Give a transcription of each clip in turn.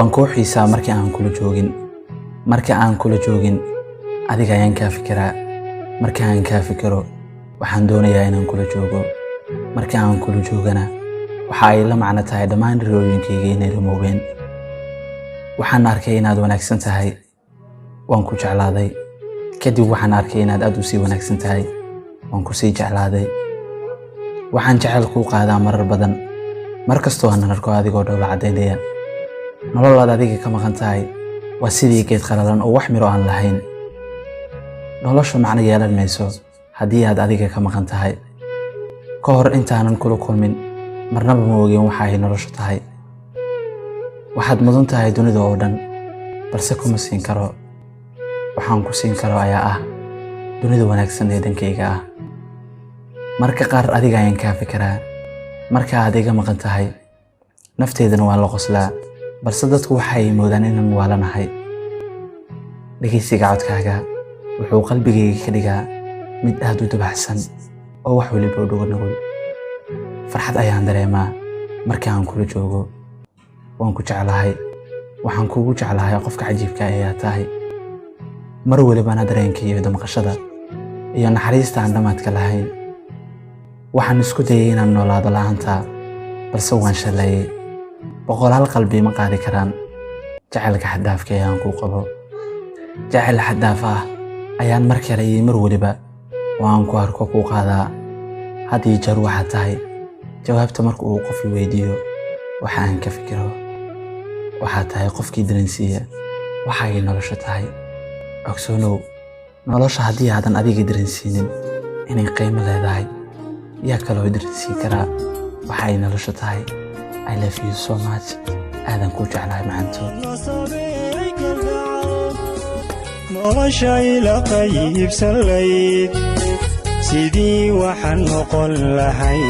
waan kuu xiisaa markii aan kula joogin adiga ayaan kaa fikiraa markii aan kaa fikiro waxaan doonayaa inaan kula joogo markii aan kula joogana waxa ay la macno tahay dhammaan riyooyinkayga inay rumoobeen waxaan arkay inaad wanaagsan tahay waan ku jeclaaday kadib waxaan arkay inaad aad u sii wanaagsan tahay waan ku sii jeclaaday waxaan jecel kuu qaadaa marar badan markastoo aan arko adigoo dhowla cadeynaya nololaad adiga ka maqan tahay waa sidii geed qalalan oo wax miro aan lahayn noloshu macno yeelan mayso haddii aad adiga ka maqan tahay ka hor intaanan kula kulmin marnaba ma ogeyn waxa ay noloshu tahay waxaad mudan tahay dunida oo dhan balse kuma siin karo waxaan ku siin karo ayaa ah dunida wanaagsan ee dhankayga ah marka qaar adiga ayaan kaa fikiraa marka aad iga maqan tahay nafteedana waan la qoslaa balse dadku waxay moodaan inaan waalanahay dhegeysiga codkaaga wuxuu qalbigayga ka dhigaa mid aad u dabaxsan oo wax waliba u dhow nugul farxad ayaan dareemaa markii aan kula joogo waan ku jeclahay waxaan kugu jeclahay qofka cajiibka ah ee aad tahay mar walibana dareenka iyo damqashada iyo naxariista aan dhamaadka lahayn waxaan isku dayay inaan noolaado la'aanta balse waan shalayay boqolaal qalbi ma qaadi karaan jacaylka xaddaafka ee aan ku qabo jacayl xaddaaf ah ayaan mar kale iyo mar waliba waan ku arko ku qaadaa haddii jeer waxaad tahay jawaabta marka uu qof weydiiyo waxa aan ka fikiro waxaad tahay qofkii dareensiiya waxa ay nolosha tahay ogsoonow nolosha haddii aadan adiga dareensiinin inay qiimo leedahay yaa kaloo dareensiin karaa waxa ay nolosha tahay I love you so much aadan ku jeclahay macantood nolosha ila qaybsan layd sidii waxaan noqon lahay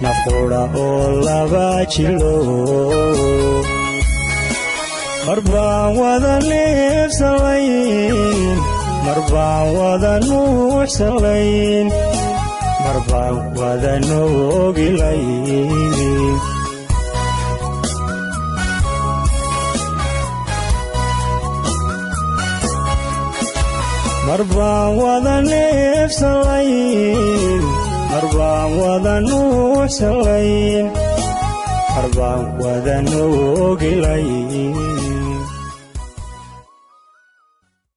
nafqura oo laba jilo marbaan wada neefsalayn marbaan wada nuuxsalayn marbaan wada noogilayn marbaan wada neefsalayn marbaan wada nuuxsalayn marbaan wada noogilayn